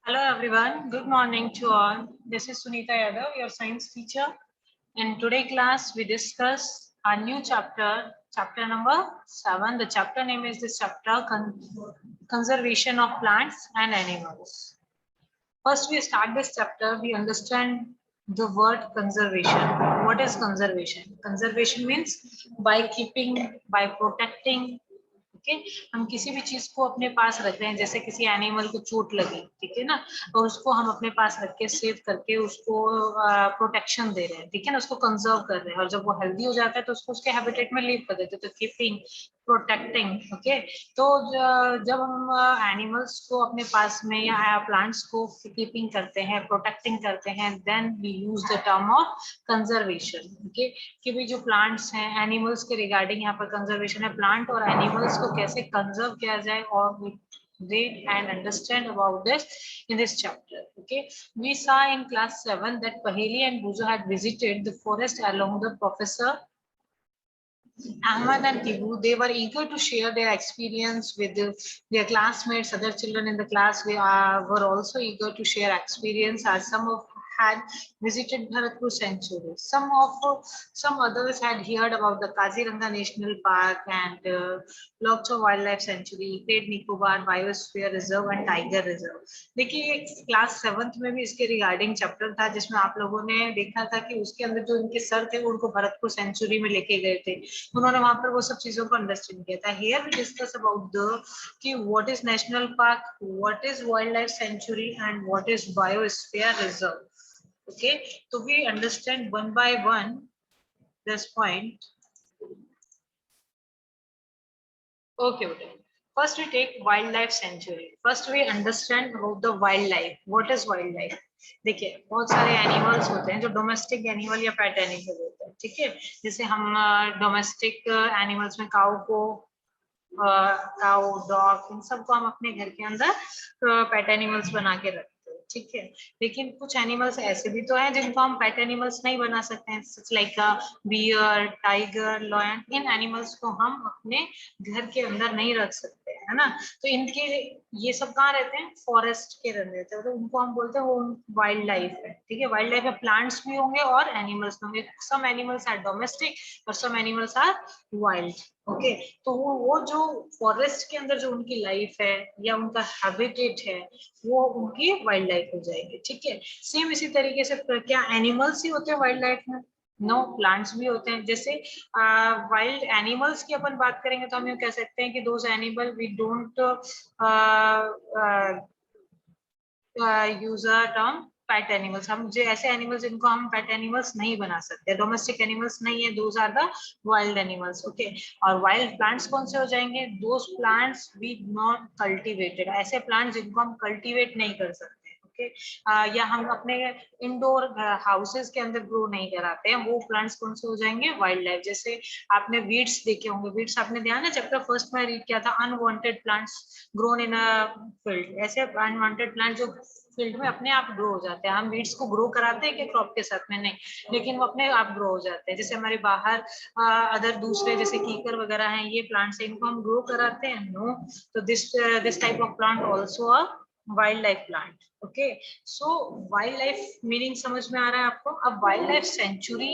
Hello everyone, good morning to all. This is Sunita Yadav, your science teacher. In today's class, we discuss a new chapter, chapter number 7. The chapter name is this chapter, Conservation of Plants and Animals. First, we start this chapter, we understand the word conservation. What is conservation? Conservation means by keeping, by protecting. Okay हम किसी भी चीज को अपने पास रख रहे हैं, जैसे किसी एनिमल को चोट लगी, ठीक है ना, और उसको हम अपने पास रख के सेव करके उसको प्रोटेक्शन दे रहे हैं, ठीक है ना, उसको कंजर्व कर रहे हैं, और जब वो हेल्दी हो जाता है तो उसको उसके हैबिटेट में लीव कर देते हैं, तो कीपिंग, प्रोटेक्टिंग। ओके, तो जब हम एनिमल्स को अपने पास में या प्लांट्स को कीपिंग करते हैं, प्रोटेक्टिंग करते हैं, then we use the term of conservation. Okay, कि भी जो प्लांट्स हैं, एनिमल्स के रिगार्डिंग यहाँ पर कंजर्वेशन है, प्लांट और एनिमल्स को कैसे कंजर्व किया जाए, और read and understand about this in this chapter. Okay, we saw in class 7 that Paheli and Buzo had visited the forest along the Professor Ahmad and Tibu. They were eager to share their experience with their classmates. Other children in the class were also eager to share experience, as some of had visited Bharatpur Sanctuary. Some others had heard about the Kaziranga National Park and Lokcho Wildlife Sanctuary, Great Nicobar Biosphere Reserve and Tiger Reserve. देखिए class 7th में भी इसके regarding chapter था, जिसमें आप लोगों ने देखा था कि उसके अंदर जो उनके सर थे उनको भरतपुर सेंचुरी में लेके गए थे, उन्होंने वहां पर वो सब चीजों को अंडरस्टैंड किया था. Here we discuss about the कि what is national park, what is wild life sanctuary and what is biosphere reserve. Okay, so we understand one by one this point. Okay, okay. First we take wildlife sanctuary. First we understand about the wildlife. What is wildlife? देखिए बहुत सारे animals होते हैं जो domestic animal या pet animal होते हैं, ठीक है. जैसे हम डोमेस्टिक एनिमल्स में काऊ, डॉग, इन सबको हम अपने घर के अंदर पेट एनिमल्स बना के रखते हैं, ठीक है. लेकिन कुछ एनिमल्स ऐसे भी तो हैं जिनको हम पेट एनिमल्स नहीं बना सकते हैं, such like bear, tiger, lion. इन एनिमल्स को हम अपने घर के अंदर नहीं रख सकते, है ना. तो इनके ये सब कहाँ रहते हैं? फॉरेस्ट के अंदर रहते हैं, तो उनको हम बोलते हैं वो वाइल्ड लाइफ है, ठीक है. वाइल्ड लाइफ में प्लांट्स भी होंगे और एनिमल्स भी होंगे. सम एनिमल्स आर डोमेस्टिक और some animals are wild. Okay, तो वो जो फॉरेस्ट के अंदर जो उनकी लाइफ है या उनका हैबिटेट है, वो उनकी वाइल्ड लाइफ हो जाएगी, ठीक है. सेम इसी तरीके से क्या एनिमल्स ही होते हैं वाइल्ड लाइफ में? नो, प्लांट्स भी होते हैं. जैसे वाइल्ड एनिमल्स की अपन बात करेंगे तो हम ये कह सकते हैं कि those animal we don't use a term pet animals. हम जो ऐसे एनिमल्स जिनको हम पेट एनिमल्स नहीं बना सकते, डोमेस्टिक एनिमल्स नहीं है, those are the wild animals. Okay, और वाइल्ड प्लांट्स कौन से हो जाएंगे? Those plants we not cultivated, ऐसे प्लांट्स जिनको हम कल्टीवेट नहीं कर सकते, ओके. या हम अपने इंडोर हाउसेस के अंदर ग्रो नहीं कराते हैं, वो प्लांट्स कौन से हो जाएंगे? Wild life. जैसे आपने वीड्स देखे होंगे, वीड्स आपने ध्यान है चैप्टर फर्स्ट में रीड किया था, unwanted plants grown in a field. ऐसे अनवांटेड प्लांट जो फील्ड में अपने आप ग्रो हो जाते हैं. हम वीड्स को ग्रो कराते हैं कि क्रॉप के साथ में? नहीं, लेकिन वो अपने आप ग्रो हो जाते हैं. जैसे हमारे बाहर अदर दूसरे जैसे कीकर वगैरह हैं, ये प्लांट्स हैं, इनको हम ग्रो कराते हैं? नो. तो this type of plant also a wild life plant. Okay, so wild life meaning समझ में आ रहा है आपको? अब wild life sanctuary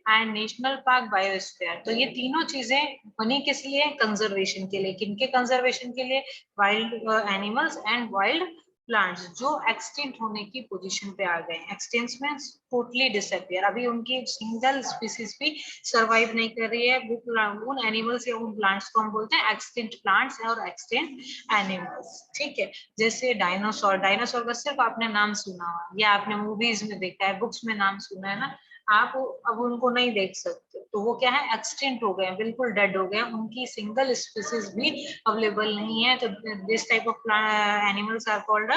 and national park, biosphere, तो ये तीनों चीजें बनी किस लिए? कंजर्वेशन के लिए. किनके कंजर्वेशन के लिए? Wild animals and wild plants जो एक्सटिंक्ट होने की पोजीशन पे आ गए. एक्सटिंक्ट मींस टोटली डिसअपियर, अभी उनकी सिंगल स्पीसीज भी सरवाइव नहीं कर रही है. वो उन एनिमल्स या उन प्लांट्स को हम बोलते हैं एक्सटिंक्ट प्लांट्स और एक्सटिंक्ट एनिमल्स, ठीक है. जैसे डायनासोर, डायनासोर का सिर्फ आपने नाम सुना हुआ या आपने मूवीज में देखा है, बुक्स में नाम सुना है ना, आप अब उनको नहीं देख सकते. तो वो क्या है? एक्सटिंक्ट हो गए, बिल्कुल डेड हो गए, उनकी सिंगल स्पीसीज भी अवेलेबल नहीं है. तो this type of animals are called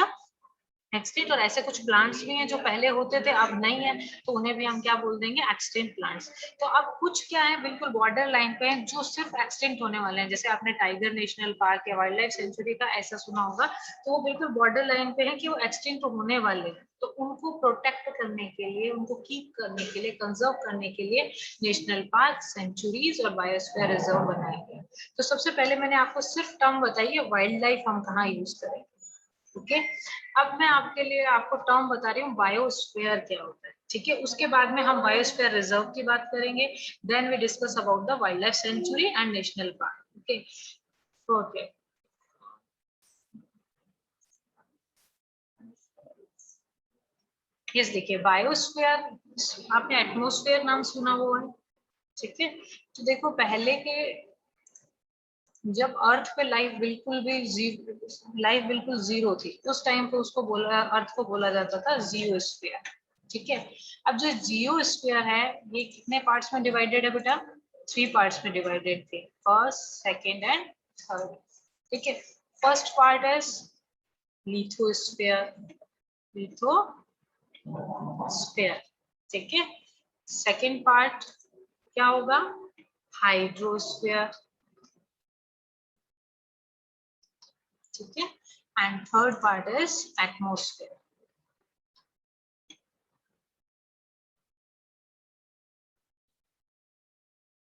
extinct. और ऐसे कुछ प्लांट्स भी हैं जो पहले होते थे अब नहीं है, तो उन्हें भी हम क्या बोल देंगे? Extinct plants. तो अब कुछ क्या है बिल्कुल बॉर्डर लाइन पे हैं जो सिर्फ एक्सटिंक्ट होने वाले हैं. जैसे आपने टाइगर नेशनल पार्क या वाइल्ड लाइफ सेंचुरी का ऐसा सुना होगा, तो वो बिल्कुल बॉर्डर लाइन पे है कि वो एक्सटिंक्ट होने वाले हैं. तो उनको प्रोटेक्ट करने के लिए, उनको कीप करने के लिए, कंजर्व करने के लिए नेशनल पार्क, सेंचुरीज और बायोस्फीयर रिजर्व बनाए गए. तो सबसे पहले मैंने आपको सिर्फ टर्म बताई है वाइल्ड लाइफ हम कहाँ यूज करेंगे. ओके अब मैं आपके लिए आपको टर्म बता रही हूँ बायोस्फीयर क्या होता है, ठीक है। उसके बाद में हम बायोस्फीयर रिजर्व की बात करेंगे, then we discuss about the wild life sanctuary and national park. Okay okay yes देखिए बायोस्फीयर, आपने एटमॉस्फेयर नाम सुना हुआ है, ठीक है। तो देखो पहले के जब अर्थ पे लाइफ बिल्कुल जीरो थी उस टाइम पे उसको बोला अर्थ को बोला जाता था जियोस्फीयर, ठीक है। अब जो जियोस्फीयर है ये कितने पार्ट्स में डिवाइडेड है बेटा, 3 पार्ट्स में डिवाइडेड थे, फर्स्ट सेकेंड एंड थर्ड, ठीक है। First part is lithosphere, lithosphere, ठीक है। सेकेंड पार्ट क्या होगा, हाइड्रोस्फीयर, ठीक है। And third part is atmosphere.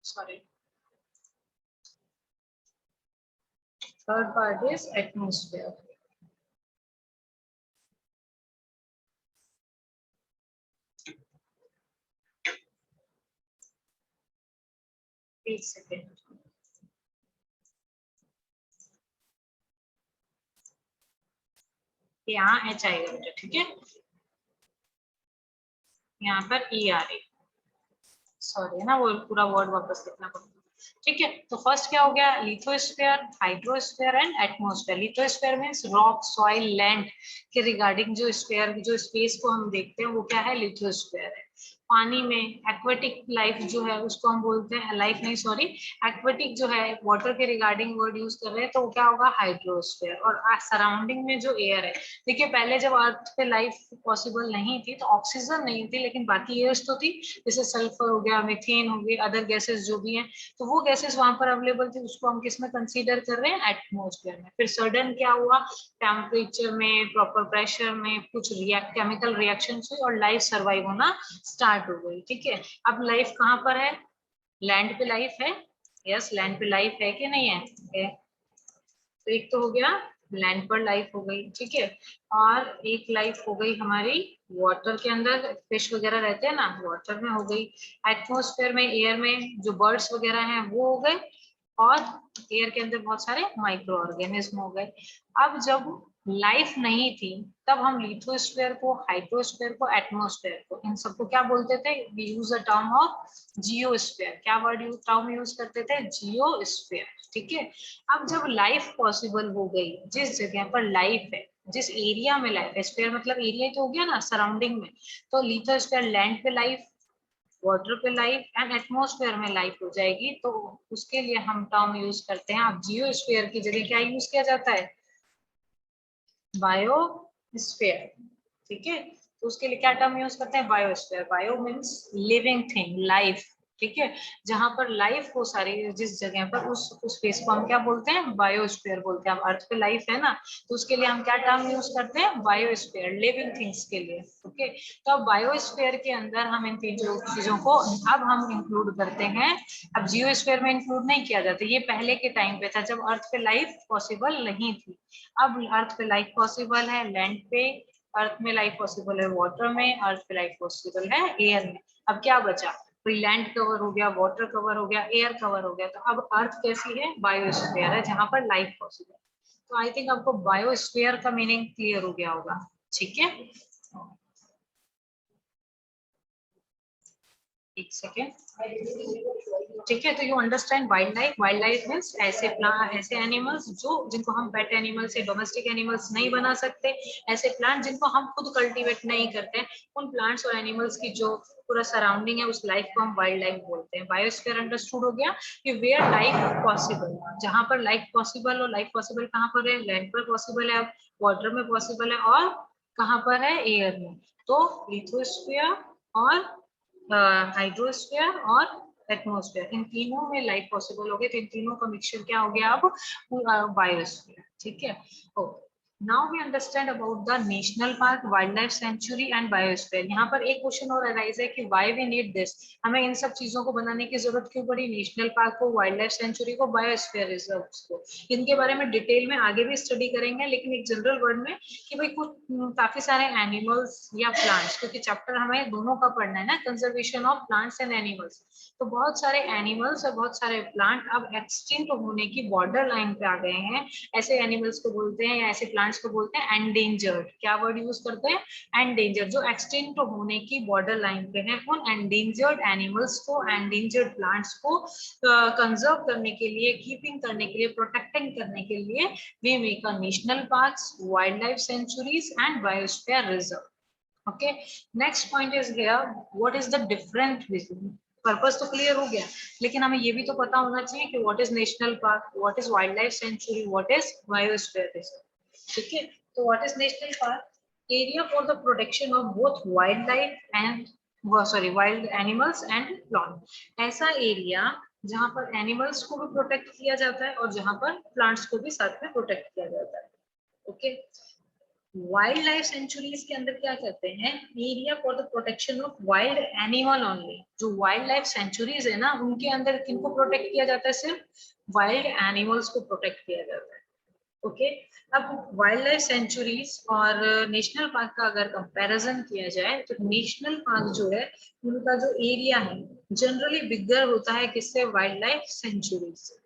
Sorry, third part is atmosphere. एक सेकेंड, यहाँ एच आएगा बेटा, ठीक है। यहाँ पर ई आ रही, सॉरी है ना, वो पूरा वर्ड वापस लिखना पड़ेगा, ठीक है। तो फर्स्ट क्या हो गया, lithosphere, hydrosphere and atmosphere. Lithosphere means rock, soil, land के रिगार्डिंग जो स्फीयर जो स्पेस को हम देखते हैं वो क्या है, लिथोस्फीयर है। पानी में एक्वेटिक लाइफ जो है उसको हम बोलते हैं, लाइफ नहीं सॉरी, एक्वेटिक जो है वाटर के रिगार्डिंग वर्ड यूज कर रहे हैं तो वो क्या होगा, हाइड्रोस्फीयर। और सराउंडिंग में जो एयर है, देखिए पहले जब अर्थ पे लाइफ पॉसिबल नहीं थी तो ऑक्सीजन नहीं थी लेकिन बाकी एयर्स तो थी, जैसे सल्फर हो गया, मीथेन हो गई, अदर गैसेस जो भी हैं, तो वो गैसेस वहां पर अवेलेबल थी, उसको हम किस में कंसीडर कर रहे हैं, एटमॉस्फेयर में। फिर सडन क्या हुआ, टेम्परेचर में, प्रॉपर प्रेशर में कुछ केमिकल रिएक्शन हुई और लाइफ सर्वाइव होना स्टार्ट हो गई, ठीक है। अब लाइफ कहाँ पर है, लैंड पे लाइफ है, यस लैंड पे लाइफ है कि नहीं है, तो एक तो हो गया लैंड पर लाइफ हो गई, ठीक है। और एक लाइफ हो गई हमारी वाटर के अंदर, फिश वगैरह रहते हैं ना, वाटर में हो गई। एटमॉस्फेयर में, एयर में जो बर्ड्स वगैरह हैं वो हो गए, और एयर के अंदर बहुत सारे माइक्रो ऑर्गेनिज्म हो गए। अब जब लाइफ नहीं थी तब हम लिथोस्फीयर को, हाइड्रोस्फीयर को, एटमॉस्फेयर को, इन सबको क्या बोलते थे, we use a term of geosphere. क्या वर्ड टर्म यूज करते थे, जियोस्फीयर, ठीक है। अब जब लाइफ पॉसिबल हो गई, जिस जगह पर लाइफ है, जिस एरिया में लाइफ है, स्फीयर मतलब एरिया तो हो गया ना सराउंडिंग में, तो लिथोस्फीयर लैंड पे लाइफ, वाटर पे लाइफ एंड एटमॉस्फेयर में लाइफ हो जाएगी, तो उसके लिए हम टर्म यूज करते हैं। अब जियोस्फीयर की जगह क्या यूज किया जाता है, बायोस्फीयर, ठीक है। तो उसके लिए क्या टर्म यूज करते हैं, biosphere. Bio means living thing, life, ठीक है। जहां पर लाइफ हो सारी, जिस जगह पर उस स्पेस को हम क्या बोलते हैं, बायोस्फीयर बोलते हैं। अब अर्थ पे लाइफ है ना, तो उसके लिए हम क्या टर्म यूज करते हैं, बायोस्फीयर, लिविंग थिंग्स के लिए, ओके। तो अब बायोस्फीयर के अंदर हम इन तीनों चीजों को अब हम इंक्लूड करते हैं। अब जियोस्फीयर में इंक्लूड नहीं किया जाता, ये पहले के टाइम पे था जब अर्थ पे लाइफ पॉसिबल नहीं थी। अब अर्थ पे लाइफ पॉसिबल है लैंड पे, अर्थ में लाइफ पॉसिबल है वाटर में, अर्थ पे लाइफ पॉसिबल है एयर में। अब क्या बचा, कोई लैंड कवर हो गया, वाटर कवर हो गया, एयर कवर हो गया, तो अब अर्थ कैसी है, बायोस्फीयर है जहां पर लाइफ पॉसिबल है। तो आई थिंक आपको बायोस्फीयर का मीनिंग क्लियर हो गया होगा, ठीक है। एक सेकेंड, ठीक है। तो you understand wild life, wild life means ऐसे प्लांट, ऐसे एनिमल्स जो, जिनको हम पेट एनिमल्स या डोमेस्टिक एनिमल्स नहीं बना सकते, ऐसे प्लांट जिनको हम खुद कल्टीवेट नहीं करते, उन प्लांट्स और एनिमल्स की जो पूरा सराउंडिंग है उस लाइफ को हम वाइल्ड लाइफ बोलते हैं। बायोस्फीयर अंडरस्टूड हो गया कि वेयर लाइफ पॉसिबल, जहां पर लाइफ पॉसिबल हो। लाइफ पॉसिबल कहाँ पर है, लैंड पर पॉसिबल है, अब वाटर में पॉसिबल है, और कहाँ पर है, एयर में। तो लिथोस्फीयर और हाइड्रोस्फीयर और एटमॉस्फेयर, इन तीनों में लाइफ पॉसिबल हो गई, तो इन तीनों का मिक्सचर क्या हो गया अब, बायोस्फीयर, ठीक है। Okay, now we understand about the national park, wild life sanctuary and biosphere. यहाँ पर एक क्वेश्चन और अराइज है कि व्हाई वी नीड दिस, हमें इन सब चीजों को बनाने की जरूरत क्यों पड़ी, नेशनल पार्क को, वाइल्ड लाइफ सेंचुरी को, बायोस्फीयर रिजर्व्स को। इनके बारे में डिटेल में आगे भी स्टडी करेंगे, लेकिन एक जनरल वर्ड में कि भाई कुछ काफी सारे एनिमल्स या प्लांट्स, क्योंकि चैप्टर हमें दोनों का पढ़ना है ना, conservation of plants and animals. तो बहुत सारे एनिमल्स और बहुत सारे प्लांट अब एक्सटिंक्ट होने की बॉर्डर लाइन पे आ गए हैं। ऐसे एनिमल्स को बोलते हैं या ऐसे प्लांट्स को बोलते हैं एंडेंजर्ड। क्या वर्ड यूज करते हैं, एंडेंजर्ड, जो एक्सटिंक्ट होने की बॉर्डर लाइन पे हैं। उन एंडेंजर्ड एनिमल्स को, एंडेंजर्ड प्लांट्स को कंजर्व करने के लिए, कीपिंग करने के लिए, प्रोटेक्टिंग करने के लिए we make a national parks, wild life sanctuaries and biosphere reserve. Okay, next point is here, what is the different region. Purpose तो क्लियर हो गया, लेकिन हमें ये भी तो पता होना चाहिए कि what is national park, what is wild life century, what is biosphere reserve. ठीक है, तो what is national park, area for the protection of both wild life and wild animals and plant. ऐसा एरिया जहां पर animals को भी protect किया जाता है और जहां पर प्लांट्स को भी साथ में प्रोटेक्ट किया जाता है। ओके, वाइल्ड लाइफ सेंचुरीज के अंदर क्या कहते हैं, area for the protection of wild animal only. जो वाइल्ड लाइफ सेंचुरीज है ना, उनके अंदर किनको प्रोटेक्ट किया जाता है, सिर्फ वाइल्ड एनिमल्स को प्रोटेक्ट किया जाता है। ओके, अब वाइल्ड लाइफ सेंचुरीज और नेशनल पार्क का अगर कंपैरिजन किया जाए, तो नेशनल पार्क जो है उनका जो एरिया है जनरली बिगर होता है किससे, वाइल्ड लाइफ सेंचुरीज से।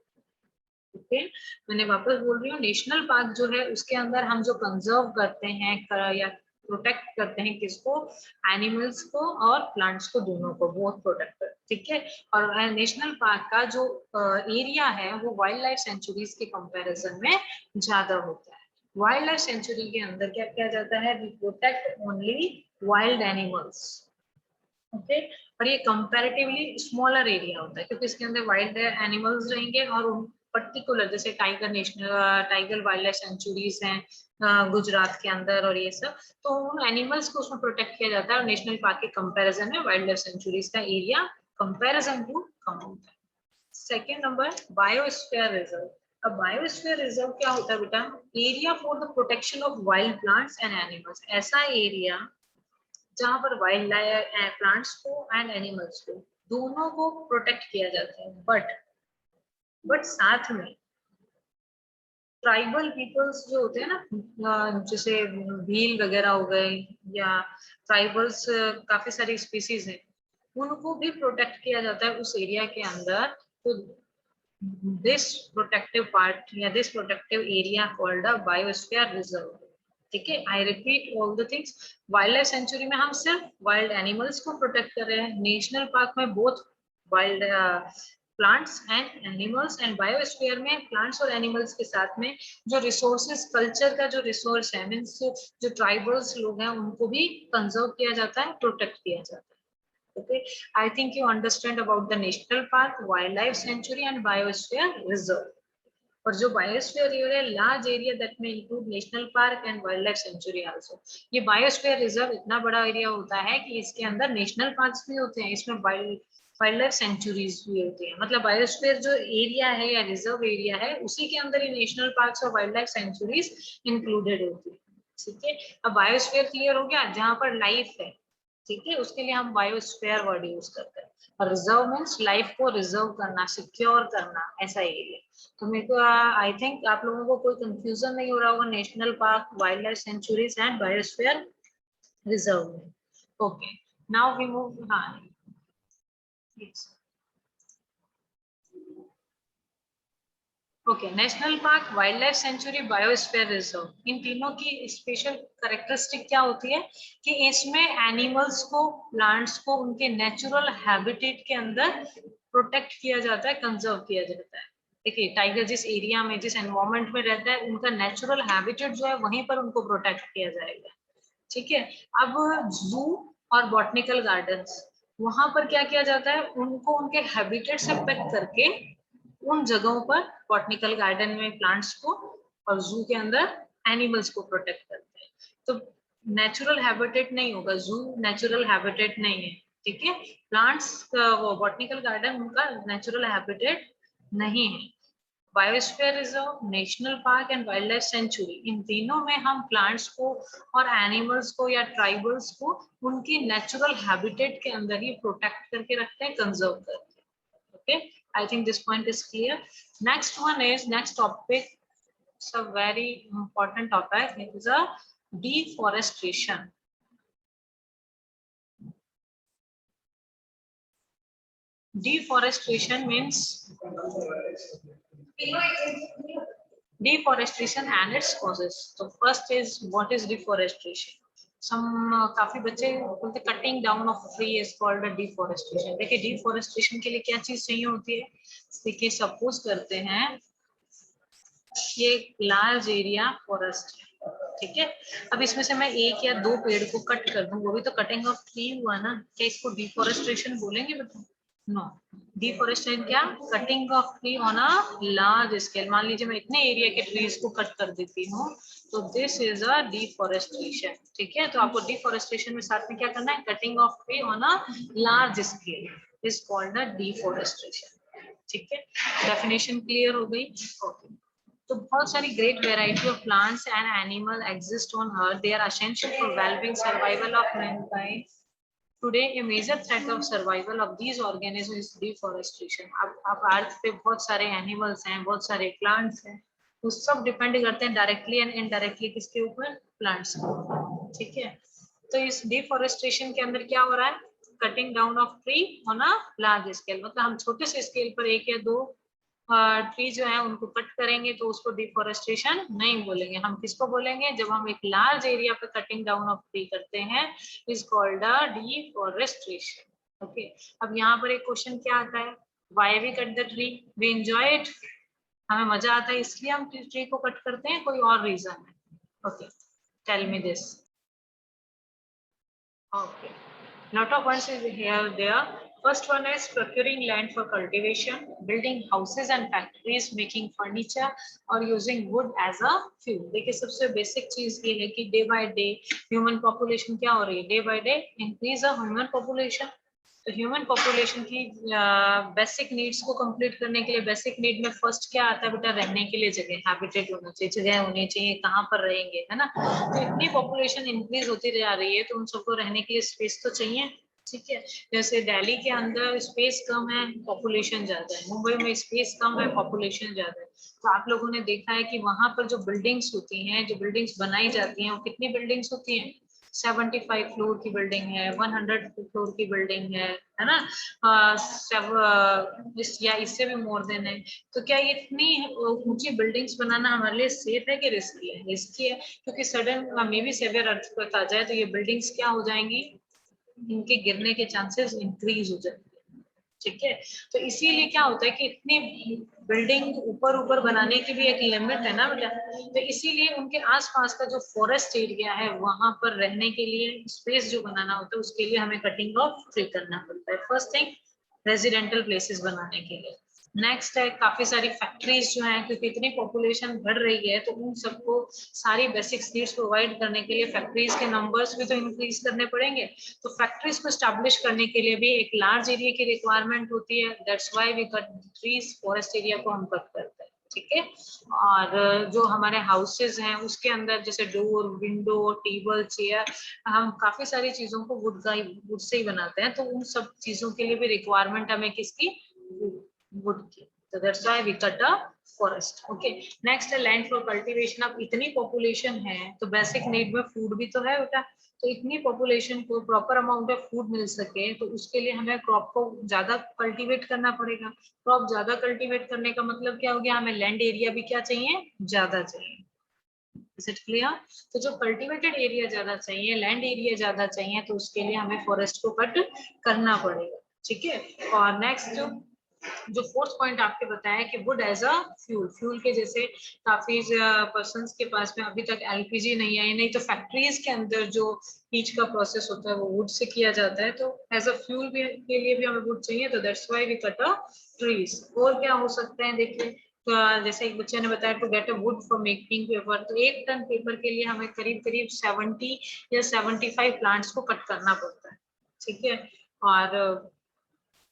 ओके, मैंने वापस बोल रही हूँ, नेशनल पार्क जो है उसके अंदर हम जो कंजर्व करते हैं या प्रोटेक्ट करते हैं किसको, एनिमल्स को और प्लांट्स को, दोनों को, बोथ प्रोटेक्ट करते हैं। ठीक है, और नेशनल पार्क का जो एरिया है वो वाइल्ड लाइफ सेंचुरीज के कंपैरिजन में ज्यादा होता है। वाइल्ड लाइफ सेंचुरी के अंदर क्या किया जाता है, we protect only wild animals. Okay, और ये कंपैरेटिवली स्मॉलर एरिया होता है क्योंकि इसके अंदर वाइल्ड एनिमल्स रहेंगे, और पर्टिकुलर जैसे tiger national, tiger wild life centuries हैं गुजरात के अंदर और ये सब, तो उन एनिमल्स को उसमें प्रोटेक्ट किया जाता है। और नेशनल पार्क के कंपैरिजन में वाइल्ड लाइफ सेंचुरीज का एरिया कंपैरिजन टू कम होता है। Second number, biosphere reserve. अब बायोस्फीयर रिजर्व क्या होता है बेटा, area for the protection of wild plants and animals. ऐसा एरिया जहां पर वाइल्ड लाइफ प्लांट्स को एंड एनिमल्स को दोनों को प्रोटेक्ट किया जाता है, बट साथ में ट्राइबल पीपल्स जो होते हैं ना, जैसे भील वगैरह हो गए या ट्राइबल्स, काफी सारी स्पीसीज हैं, उनको भी प्रोटेक्ट किया जाता है उस एरिया के अंदर। तो दिस प्रोटेक्टिव पार्ट या this protective area called a biosphere reserve. ठीक है, I repeat all the things. Wild life century में हम सिर्फ वाइल्ड एनिमल्स को प्रोटेक्ट कर रहे हैं, नेशनल पार्क में both wild plants and animals, and biosphere में प्लांट्स और एनिमल्स के साथ में जो रिसोर्सेज, कल्चर का जो रिसोर्स है, मीन्स जो ट्राइबल्स लोग हैं उनको भी कंजर्व किया जाता है, प्रोटेक्ट किया जाता है। Okay, I think you understand about the national park, wildlife sanctuary and biosphere reserve. और जो biosphere area, large area that में include national park and wild life sanctuary also. ये बायोस्फीयर रिजर्व इतना बड़ा एरिया होता है कि इसके अंदर नेशनल पार्क्स भी होते हैं, इसमें वाइल्ड लाइफ सेंचुरीज भी होती है। मतलब बायोस्फीयर जो एरिया है या रिजर्व एरिया है, उसी के अंदर ही नेशनल पार्क्स और वाइल्ड लाइफ सेंचुरीज इंक्लूडेड होती है। ठीक है, अब बायोस्फीयर क्लियर हो गया, जहां पर लाइफ है। ठीक है, उसके लिए हम बायोस्फीयर वर्ड यूज करते हैं, और रिजर्व मीन्स लाइफ को रिजर्व करना, सिक्योर करना, ऐसा एरिया। तो मेरे को आई थिंक आप लोगों को कोई कंफ्यूजन नहीं हो रहा होगा national park, wild life sanctuaries and biosphere reserve में। ओके, नाउ वी मूव, हाँ yes. Okay, national park, wild life sanctuary, biosphere reserve, इन तीनों की स्पेशल कैरेक्टरिस्टिक क्या होती है कि इसमें एनिमल्स को, प्लांट्स को उनके नेचुरल हैबिटेट के अंदर प्रोटेक्ट किया जाता है, कंजर्व किया जाता है। देखिए, टाइगर जिस एरिया में, जिस एनवायरमेंट में रहता है, उनका नेचुरल हैबिटेट जो है वहीं पर उनको प्रोटेक्ट किया जाएगा। ठीक है, अब जू और बॉटनिकल गार्डन्स, वहां पर क्या किया जाता है, उनको उनके हैबिटेट से पिक करके उन जगहों पर, बॉटनिकल गार्डन में प्लांट्स को और जू के अंदर एनिमल्स को प्रोटेक्ट करते हैं। तो नेचुरल हैबिटेट नहीं होगा, जू नेचुरल हैबिटेट नहीं है। ठीक है, प्लांट्स, वो बॉटनिकल गार्डन उनका नेचुरल हैबिटेट नहीं है। Biosphere reserve, national park and wild life sanctuary, इन तीनों में हम प्लांट्स को और एनिमल्स को या ट्राइबल्स को उनकी नेचुरल हैबिटेट के अंदर ही प्रोटेक्ट करके रखते हैं, कंजर्व करते हैं। Okay, I think this point is clear. Next one is, next topic, it's a very important topic, it is a deforestation. Deforestation means deforestation and its causes. So first is, what is deforestation? Some काफी बच्चे बोलते cutting down of tree is called a deforestation. देखिए deforestation के लिए क्या चीज चाहिए होती है, देखिए सपोज करते हैं ये लार्ज एरिया फॉरेस्ट है, ठीक है। अब इसमें से मैं एक या दो पेड़ को कट कर दूं, वो भी तो कटिंग ऑफ ट्री हुआ ना, क्या इसको डिफोरेस्टेशन बोलेंगे बताओ? नो, डिफोरेस्टेशन क्या, cutting of tree on a large scale. मान लीजिए मैं इतने एरिया के ट्रीज को कट कर देती हूँ, तो दिस इज अ डिफोरेस्टेशन, ठीक है। तो आपको डिफोरेस्टेशन में साथ में क्या करना है, cutting of tree on a large scale is called a deforestation, ठीक है। डेफिनेशन क्लियर हो गई? ओके। तो बहुत सारी great variety of plants and animal exist on earth. They are essential for well-being survival of mankind. Today a major threat of survival of these organisms is deforestation. अब अर्थ पे बहुत सारे animals हैं, बहुत सारे प्लांट्स हैं, तो सब डिपेंड करते हैं डायरेक्टली एंड इनडायरेक्टली किसके ऊपर, प्लांट्स के ऊपर, ठीक है। तो इस डिफोरेस्टेशन के अंदर क्या हो रहा है, cutting down of tree on a large scale, मतलब हम छोटे से स्केल पर एक या दो ट्री जो है उनको कट करेंगे तो उसको डिफोरेस्टेशन नहीं बोलेंगे। हम किसको बोलेंगे, जब हम एक लार्ज एरिया पे कटिंग डाउन ऑफ ट्री करते हैं, is called a deforestation. Okay, अब यहाँ पर एक क्वेश्चन क्या आता है, why we cut the tree, we enjoy it, हमें मजा आता है इसलिए हम ट्री को कट करते हैं, कोई और रीजन है? Okay, tell me this. Okay, lot of ones is here there. First one is procuring land for cultivation, building houses and factories, making furniture or using wood as a fuel. देखिए सबसे basic चीज ये है कि day by day human population क्या हो रही है, day by day increase a human population. तो ह्यूमन पॉपुलेशन की बेसिक नीड्स को कंप्लीट करने के लिए, बेसिक नीड में फर्स्ट क्या आता है बेटा, रहने के लिए जगह, हैबिटेट होना चाहिए, जगह होनी चाहिए, कहाँ पर रहेंगे, है ना। तो इतनी पॉपुलेशन इंक्रीज होती जा रही है तो उन सबको रहने के लिए स्पेस तो चाहिए, ठीक है। जैसे दिल्ली के अंदर स्पेस कम है, पॉपुलेशन ज्यादा है, मुंबई में स्पेस कम है, पॉपुलेशन ज्यादा है। तो आप लोगों ने देखा है कि वहां पर जो बिल्डिंग्स होती हैं, जो बिल्डिंग्स बनाई जाती हैं, वो कितनी बिल्डिंग्स होती हैं, 75 फ्लोर की बिल्डिंग है, 100 फ्लोर की बिल्डिंग है ना, या इससे भी मोर देन है। तो क्या ये इतनी ऊंची बिल्डिंग्स बनाना हमारे लिए सेफ है कि रिस्की है? रिस्की है, क्योंकि sudden may be severe earthquake आ जाए तो ये बिल्डिंग्स क्या हो जाएंगी, इनके गिरने के चांसेस इंक्रीज हो जाएंगे, ठीक है। तो इसीलिए क्या होता है कि इतनी बिल्डिंग ऊपर ऊपर बनाने की भी एक लिमिट है ना बेटा, तो इसीलिए उनके आसपास का जो फॉरेस्ट एरिया है वहां पर रहने के लिए स्पेस जो बनाना होता है, उसके लिए हमें कटिंग ऑफ ट्री करना पड़ता है। फर्स्ट थिंग, रेजिडेंटल प्लेसेस बनाने के लिए। नेक्स्ट है काफी सारी फैक्ट्रीज जो हैं, क्योंकि इतनी पॉपुलेशन बढ़ रही है तो उन सबको सारी बेसिक नीड्स प्रोवाइड करने के लिए फैक्ट्रीज के नंबर्स भी तो इंक्रीज करने पड़ेंगे। तो फैक्ट्रीज को स्टैब्लिश करने के लिए भी एक लार्ज एरिया की रिक्वायरमेंट होती है, that's why we cut trees, forest area को हम कट करते हैं, ठीक है। और जो हमारे हाउसेज हैं उसके अंदर जैसे डोर, विंडो, टेबल, चेयर, हम काफी सारी चीजों को वुड से ही बनाते हैं, तो उन सब चीजों के लिए भी रिक्वायरमेंट हमें किसकी, वुड की। तो that's why we cut a forest. Okay, next है लैंड फॉर कल्टीवेशन। अब इतनी पॉपुलेशन है तो बेसिक नीड में फूड भी तो है बेटा, तो इतनी पॉपुलेशन को प्रॉपर अमाउंट ऑफ फूड मिल सके तो उसके लिए हमें क्रॉप को ज्यादा कल्टीवेट करना पड़ेगा। क्रॉप ज्यादा कल्टीवेट करने का मतलब क्या हो गया, हमें लैंड एरिया भी क्या चाहिए, ज्यादा चाहिए। Is it clear? तो जो कल्टीवेटेड एरिया ज्यादा चाहिए, लैंड एरिया ज्यादा चाहिए, तो उसके लिए हमें फॉरेस्ट को कट करना पड़ेगा, ठीक है। और नेक्स्ट जो फोर्थ पॉइंट आपके बताया कि wood as a fuel, fuel के जैसे काफी पर्सन्स के पास में अभी तक एलपीजी नहीं आई, नहीं तो फैक्ट्रीज के अंदर जो हीट का प्रोसेस होता है वो वुड से किया जाता है, तो एज अ फ्यूल भी के लिए भी हमें वुड चाहिए, तो that's why we cut a trees. और क्या हो सकते हैं देखिए, तो जैसे एक बच्चे ने बताया to get a wood for making paper, तो 1 टन पेपर के लिए हमें करीब करीब 70 या 75 प्लांट्स को कट करना पड़ता है, ठीक है। और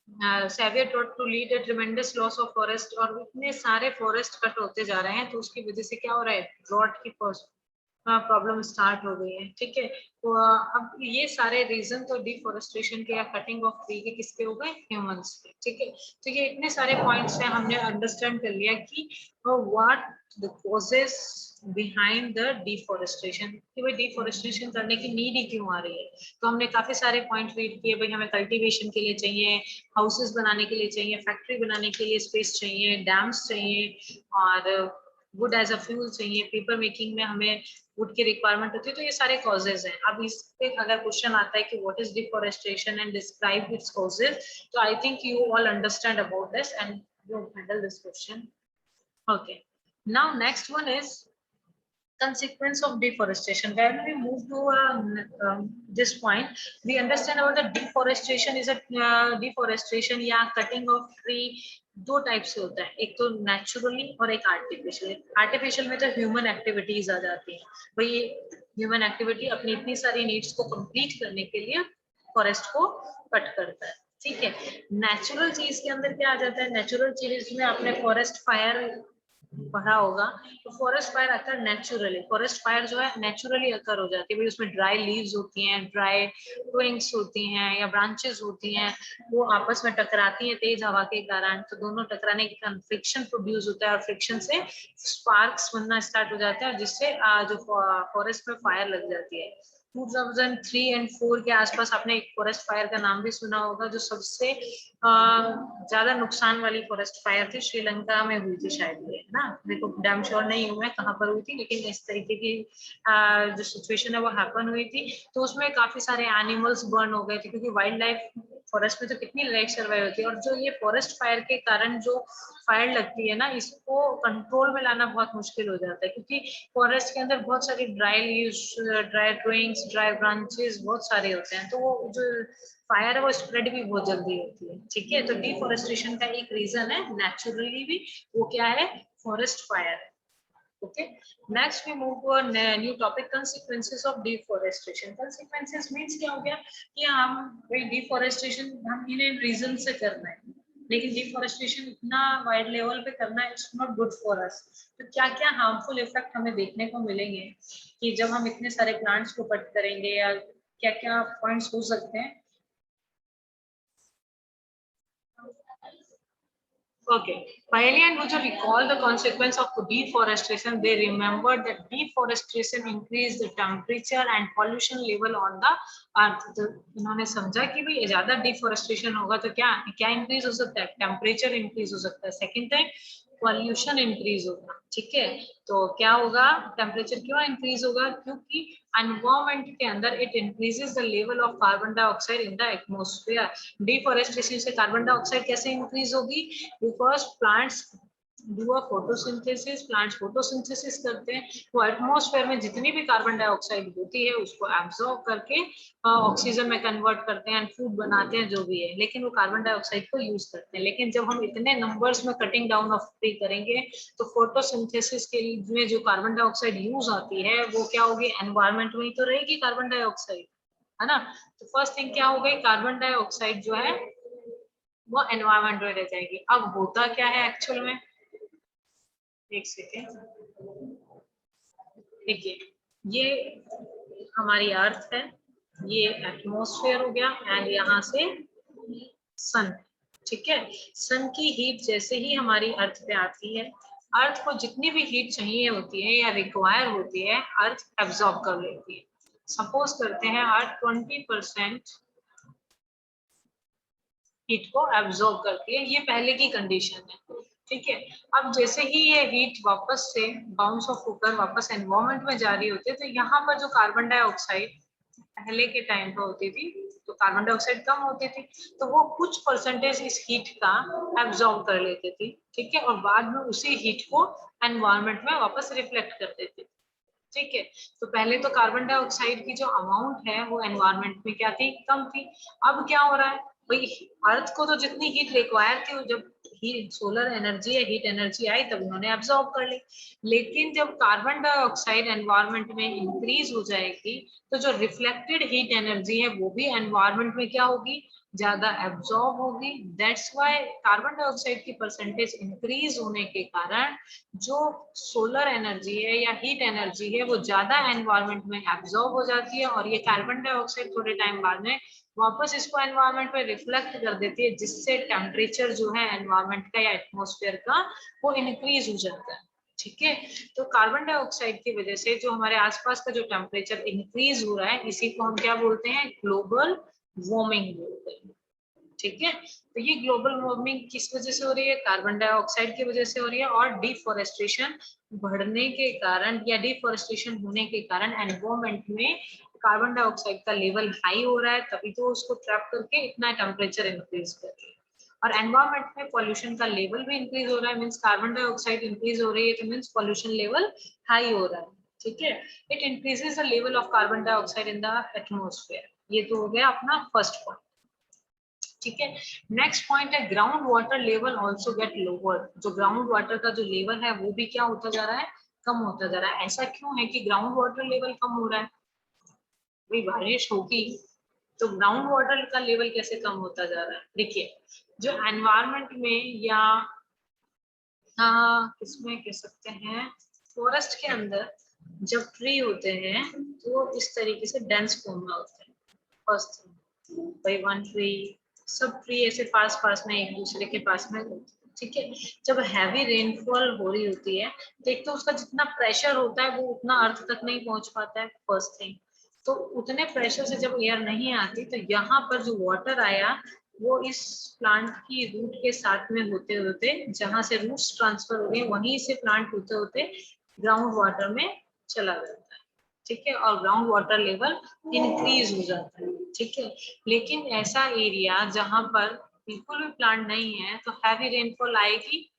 severe taught to lead a tremendous loss of forest, और इतने सारे फॉरेस्ट कट होते जा रहे हैं तो उसकी वजह से क्या हो रहा है, ड्रॉट की प्रॉब्लम स्टार्ट हो गई है। ठीक है, तो अब ये सारे रीजन तो डिफोरेस्टेशन के या कटिंग ऑफ ट्री के किसके हो गए, ह्यूमंस के। ठीक है, तो ये इतने सारे पॉइंट्स हैं, हमने अंडरस्टैंड कर लिया कि what the causes behind the deforestation, कि भाई डिफोरेस्टेशन करने की नीड ही क्यों आ रही है। तो हमने काफी सारे पॉइंट रीड किए, भाई हमें कल्टीवेशन के लिए चाहिए, हाउसेस बनाने के लिए चाहिए, फैक्ट्री बनाने के लिए स्पेस चाहिए, डैम्स चाहिए, और वुड एज अ फ्यूल चाहिए, पेपर मेकिंग में हमें वुड की रिक्वायरमेंट होती है। तो ये सारे कॉजेज हैं। अब इस पे अगर क्वेश्चन आता है कि what is deforestation and describe its causes, तो I think you all understand about this and you handle this question. Okay, now next one is consequence of deforestation. When we move to this point, we understand about the deforestation is a deforestation या cutting of tree दो type से होता है, एक तो naturally और एक artificial. Artificial में तो ह्यूमन एक्टिविटीज आ जाती है, भाई ह्यूमन एक्टिविटी अपनी इतनी सारी नीड्स को कंप्लीट करने के लिए फॉरेस्ट को कट करता है। ठीक है, नेचुरल चीज के अंदर क्या आ जाता है, नेचुरल चीज में आपने फॉरेस्ट फायर पढ़ा होगा। तो फॉरेस्ट फायर अकर नेचुरली, फॉरेस्ट फायर जो है नेचुरली अकर हो जाती है, भाई उसमें ड्राई लीव्स होती हैं, ड्राई ट्विंग्स होती हैं या ब्रांचेस होती हैं, वो आपस में टकराती हैं तेज हवा के कारण, तो दोनों टकराने के कारण फ्रिक्शन प्रोड्यूस होता है और फ्रिक्शन से स्पार्क्स बनना स्टार्ट हो जाता है, जिससे जो फॉरेस्ट में फायर लग जाती है। 2003 एंड 4 के आसपास आपने एक फॉरेस्ट फायर का नाम भी सुना होगा, जो सबसे ज्यादा नुकसान वाली फॉरेस्ट फायर थी, श्रीलंका में हुई थी शायद ये, ना मेरे को डैम श्योर नहीं हूँ मैं कहाँ पर हुई थी, लेकिन इस तरीके की जो सिचुएशन है वो हैपन हुई थी। तो उसमें काफी सारे एनिमल्स बर्न हो गए थे, क्योंकि वाइल्ड लाइफ फॉरेस्ट में तो कितनी लाइफ सर्वाइव होती है, और जो ये फॉरेस्ट फायर के कारण जो फायर लगती है ना, इसको कंट्रोल में लाना बहुत मुश्किल हो जाता है, क्योंकि फॉरेस्ट के अंदर बहुत सारी dry leaves, dry twigs, dry branches बहुत सारे होते हैं, तो वो जो फायर है वो स्प्रेड भी बहुत जल्दी होती है। ठीक है, तो डिफोरेस्टेशन का एक रीजन है नेचुरली भी, वो क्या है, forest fire. okay, next we move to a new topic, consequences of deforestation। consequences means क्या हो गया कि हम भाई डिफोरेस्टेशन हम इन रीजन से कर रहे हैं, लेकिन डिफोरेस्टेशन इतना वाइड लेवल पे करना it's not good for us. तो क्या क्या हार्मफुल इफेक्ट हमें देखने को मिलेंगे कि जब हम इतने सारे प्लांट्स को कट करेंगे, या क्या क्या पॉइंट्स हो सकते हैं। Okay. Pahelian would recall the consequence of deforestation. They remembered that deforestation increased the temperature and pollution level on the earth. तो इन्होंने समझा कि भाई ज्यादा डिफोरेस्टेशन होगा तो क्या क्या इंक्रीज हो सकता है, टेम्परेचर इंक्रीज हो सकता है। सेकंड थिंग, पॉल्यूशन इंक्रीज होगा। ठीक है, तो क्या होगा, टेम्परेचर क्यों इंक्रीज होगा, क्योंकि एनवायरमेंट के अंदर it increases the level of carbon dioxide in the atmosphere. Deforestation से कार्बन डाइऑक्साइड कैसे इंक्रीज होगी, because plants do a photosynthesis, plants photosynthesis करते हैं, वो एटमॉस्फेयर में जितनी भी कार्बन डाइऑक्साइड होती है उसको एब्जॉर्ब करके ऑक्सीजन में कन्वर्ट करते हैं एंड फूड बनाते हैं जो भी है, लेकिन वो कार्बन डाइऑक्साइड को यूज करते हैं। लेकिन जब हम इतने नंबर्स में कटिंग डाउन ऑफ ट्री करेंगे तो फोटोसिंथेसिस के लिए जो कार्बन डाइऑक्साइड यूज आती है वो क्या होगी, एनवायरमेंट में ही तो रहेगी कार्बन डाइऑक्साइड, है ना। तो फर्स्ट थिंग क्या हो गई, कार्बन डाइऑक्साइड जो है वो एनवायरमेंट में रह जाएगी। अब होता क्या है एक्चुअल में, एक सेकेंड, देखिए ये हमारी अर्थ है, ये एटमॉस्फेयर हो गया, एंड यहाँ से सन। ठीक है, सन की हीट जैसे ही हमारी अर्थ पे आती है, अर्थ को जितनी भी हीट चाहिए होती है या रिक्वायर होती है, अर्थ एब्जॉर्ब कर लेती है। सपोज करते हैं अर्थ 20% हीट को एब्जॉर्ब करती है, ये पहले की कंडीशन है। ठीक है, अब जैसे ही ये हीट वापस से बाउंस ऑफ होकर वापस एनवायरमेंट में जा रही होती है, तो यहाँ पर जो कार्बन डाइऑक्साइड पहले के टाइम पे होती थी, तो कार्बन डाइऑक्साइड कम होती थी, तो वो कुछ परसेंटेज इस हीट का एब्जॉर्ब कर लेती थी। ठीक है, और बाद में उसी हीट को एनवायरमेंट में वापस रिफ्लेक्ट कर देती थी। ठीक है, तो पहले तो कार्बन डाइऑक्साइड की जो अमाउंट है वो एनवायरमेंट में क्या थी, कम थी। अब क्या हो रहा है, भाई अर्थ को तो जितनी हीट रिक्वायर थी, जब सोलर एनर्जी या हीट एनर्जी आई तब उन्होंने एब्जॉर्ब कर ली। लेकिन जब कार्बन डाइऑक्साइड एनवायरनमेंट में इंक्रीज हो जाएगी तो जो रिफ्लेक्टेड हीट एनर्जी है वो भी एनवायरनमेंट में क्या होगी, ज्यादा एब्जॉर्ब होगी। दैट्स व्हाई कार्बन डाइऑक्साइड की परसेंटेज इंक्रीज होने के कारण जो सोलर एनर्जी है या हीट एनर्जी है वो ज्यादा एनवायरनमेंट में एब्जॉर्ब हो जाती है, और ये कार्बन डाइऑक्साइड थोड़े टाइम बाद में वापस इसको एनवायरनमेंट में रिफ्लेक्ट कर देती है, जिससे टेम्परेचर जो है एनवायरनमेंट का या एटमॉस्फेयर का वो इंक्रीज हो जाता है। ठीक है, तो कार्बन डाइऑक्साइड की वजह से जो हमारे आसपास का जो टेम्परेचर इंक्रीज हो रहा है इसी को हम क्या बोलते हैं, ग्लोबल वार्मिंग बोलते हैं। ठीक है, तो ये ग्लोबल वार्मिंग किस वजह से हो रही है, कार्बन डाइऑक्साइड की वजह से हो रही है, और डिफोरेस्टेशन बढ़ने के कारण या डिफोरेस्टेशन होने के कारण एनवायरनमेंट में कार्बन डाइऑक्साइड का लेवल हाई हो रहा है, तभी तो उसको ट्रैप करके इतना टेम्परेचर इंक्रीज कर रही है। और एनवायरनमेंट में पॉल्यूशन का लेवल भी इंक्रीज हो रहा है, मींस कार्बन डाइऑक्साइड इंक्रीज हो रही है तो मींस पॉल्यूशन लेवल हाई हो रहा है। ठीक है, it increases the level of carbon dioxide in the atmosphere. ये तो हो गया अपना फर्स्ट पॉइंट। ठीक है, नेक्स्ट पॉइंट है ground water level also get lower. जो ग्राउंड वाटर का जो लेवल है वो भी क्या होता जा रहा है, कम होता जा रहा है। ऐसा क्यों है कि ग्राउंड वाटर लेवल कम हो रहा है, भाई बारिश होगी तो ग्राउंड वाटर का लेवल कैसे कम होता जा रहा है। देखिए, जो एनवायरनमेंट में या किसमें कह सकते हैं, फॉरेस्ट के अंदर जब ट्री होते हैं तो इस तरीके से डेंस फॉर्म में होते हैं। फर्स्ट भाई वन ट्री, सब ट्री ऐसे पास पास में एक दूसरे के पास में होते हैं। ठीक है, जब हैवी रेनफॉल हो रही होती है तो एक तो उसका जितना प्रेशर होता है वो उतना अर्थ तक नहीं पहुंच पाता है, फर्स्ट थिंग। तो उतने प्रेशर से जब एयर नहीं आती तो यहाँ पर जो वाटर आया वो इस प्लांट की रूट के साथ में होते होते, जहां से रूट्स ट्रांसफर हो गए वहीं से प्लांट होते होते ग्राउंड वाटर में चला जाता है। ठीक है, और ग्राउंड वाटर लेवल इंक्रीज हो जाता है। ठीक है, लेकिन ऐसा एरिया जहां पर बिल्कुल भी प्लांट नहीं है तो हैवी रेनफॉल आएगी,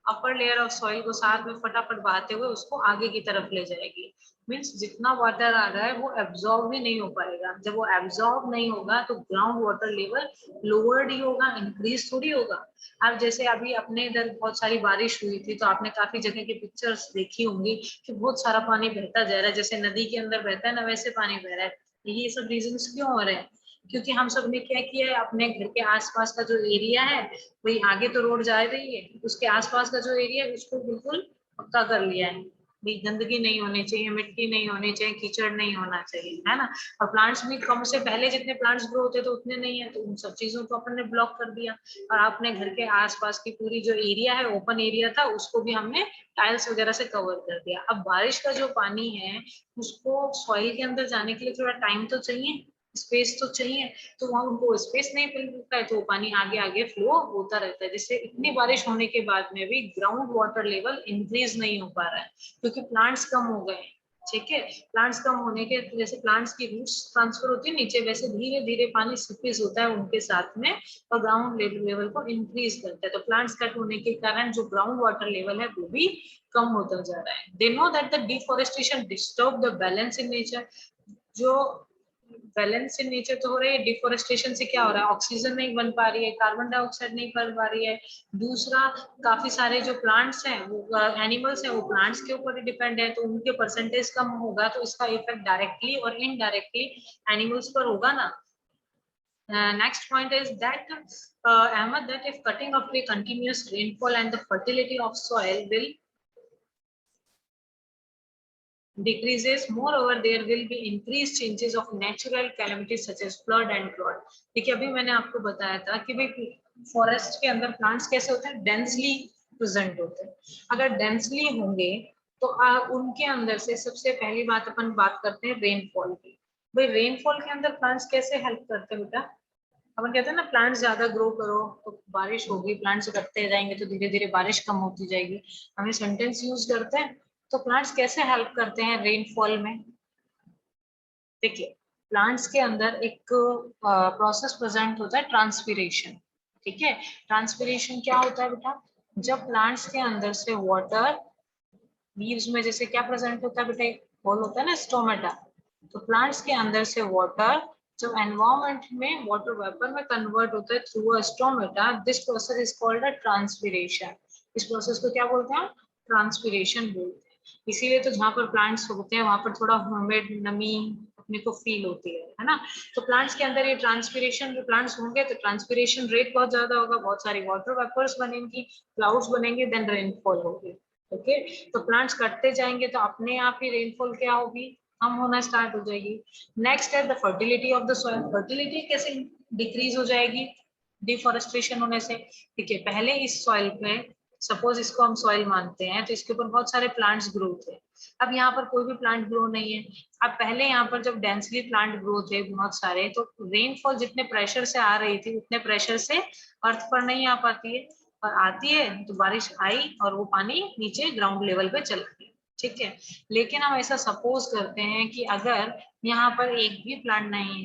अपर लेयर ऑफ सॉइल को साथ में फटाफट बहाते हुए उसको आगे की तरफ ले जाएगी। मीन्स जितना वाटर आ रहा है वो एब्जॉर्ब ही नहीं हो पाएगा। जब वो एब्जॉर्ब नहीं होगा तो ग्राउंड वाटर लेवल लोअर्ड ही होगा, इंक्रीज थोड़ी होगा। अब जैसे अभी अपने इधर बहुत सारी बारिश हुई थी तो आपने काफी जगह की पिक्चर्स देखी होंगी कि बहुत सारा पानी बहता जा रहा है, जैसे नदी के अंदर बहता है ना वैसे पानी बह रहा है। ये सब रीजंस क्यों हो रहे हैं, क्योंकि हम सब ने क्या किया है, अपने घर के आसपास का जो एरिया है, वही आगे तो रोड जा रही है, उसके आसपास का जो एरिया है उसको बिल्कुल पक्का कर लिया है। भी गंदगी नहीं होनी चाहिए, मिट्टी नहीं होनी चाहिए, कीचड़ नहीं होना चाहिए, है ना। और प्लांट्स भी कम से पहले जितने प्लांट्स ग्रो होते तो उतने नहीं है, तो उन सब चीजों को अपन ने ब्लॉक कर दिया। और अपने घर के आसपास की पूरी जो एरिया है, ओपन एरिया था, उसको भी हमने टाइल्स वगैरह से कवर कर दिया। अब बारिश का जो पानी है उसको सॉइल के अंदर जाने के लिए थोड़ा टाइम तो चाहिए, स्पेस तो चाहिए, तो वहां उनको स्पेस नहीं मिलता है तो पानी आगे आगे फ्लो होता रहता है, जिससे इतनी बारिश होने के बाद में भी ग्राउंड वाटर लेवल इंक्रीज नहीं हो पा रहा है, क्योंकि प्लांट्स कम हो गए। ठीक है, प्लांट्स कम होने के, जैसे प्लांट्स की रूट्स ट्रांसफर होती है नीचे, वैसे धीरे धीरे पानी सिक्रीज होता है उनके साथ में और ग्राउंड लेवल को इंक्रीज करता है। तो प्लांट्स कट होने के कारण जो ग्राउंड वाटर लेवल है वो भी कम होता जा रहा है। They know that the deforestation disturb the balance in nature. जो बैलेंस इन नेचर तो हो रही है, डिफोरेस्टेशन से क्या हो रहा है, ऑक्सीजन नहीं बन पा रही है, कार्बन डाइऑक्साइड नहीं बन पा रही है। दूसरा, काफी सारे जो प्लांट्स हैं वो एनिमल्स हैं वो प्लांट्स के ऊपर डिपेंड है, तो उनके परसेंटेज कम होगा तो इसका इफेक्ट डायरेक्टली और इनडायरेक्टली एनिमल्स पर होगा ना। Next point is that Ahmed, that if cutting of tree, continuous rainfall and the fertility of soil will decreases. Moreover, there will be increased changes of natural calamities such as flood and drought. देखिए, अभी मैंने आपको बताया था कि भाई forest के अंदर प्लांट्स कैसे होते हैं, डेंसली प्रेजेंट होते हैं। अगर डेंसली होंगे तो उनके अंदर से सबसे पहली बात अपन बात करते हैं रेनफॉल की। भाई रेनफॉल के अंदर प्लांट्स कैसे हेल्प करते हैं बेटा, अपन कहते हैं ना प्लांट्स ज्यादा ग्रो करो तो बारिश होगी, प्लांट्स कटते जाएंगे तो धीरे धीरे बारिश कम होती जाएगी, हम ये सेंटेंस यूज करते हैं। तो प्लांट्स कैसे हेल्प करते हैं रेनफॉल में, देखिए प्लांट्स के अंदर एक प्रोसेस प्रेजेंट होता है, ट्रांसपीरेशन। ठीक है, ट्रांसपीरेशन क्या होता है बेटा, जब प्लांट्स के अंदर से वाटर, लीव्स में जैसे क्या प्रेजेंट होता है बेटा, एक होल होता है ना, स्टोमेटा, तो प्लांट्स के अंदर से वाटर जब एनवायरमेंट में वाटर वेपर में कन्वर्ट होता है through a stomata, this process is called a transpiration. इस प्रोसेस को क्या बोलते हैं? ट्रांसपिरेशन बोलते हैं। इसीलिए तो जहाँ पर प्लांट्स होते हैं वहां पर थोड़ा ह्यूमिड, नमी अपने को फील होती है ना। तो प्लांट्स के अंदर ये ट्रांसपिरेशन, जो प्लांट्स होंगे तो ट्रांसपिरेशन रेट बहुत ज्यादा होगा, बहुत सारी वाटर वेपर्स बनेंगी, क्लाउड्स बनेंगे, देन रेनफॉल होगी। ओके, तो प्लांट्स कटते जाएंगे तो अपने आप ही रेनफॉल क्या होगी? कम होना स्टार्ट हो जाएगी। नेक्स्ट है the fertility of the soil. Fertility कैसे डिक्रीज हो जाएगी? डिफॉरेस्टेशन होने से। ठीक है, पहले इस सॉइल पे, सपोज इसको हम सॉइल मानते हैं, तो इसके ऊपर बहुत सारे प्लांट्स ग्रो थे। अब यहाँ पर कोई भी प्लांट ग्रो नहीं है। अब पहले यहाँ पर जब डेंसली प्लांट ग्रो थे बहुत सारे, तो रेनफॉल जितने प्रेशर से आ रही थी उतने प्रेशर से अर्थ पर नहीं आ पाती है, और आती है तो बारिश आई और वो पानी नीचे ग्राउंड लेवल पे चला गया। ठीक है, लेकिन हम ऐसा सपोज करते हैं कि अगर यहाँ पर एक भी प्लांट नहीं है,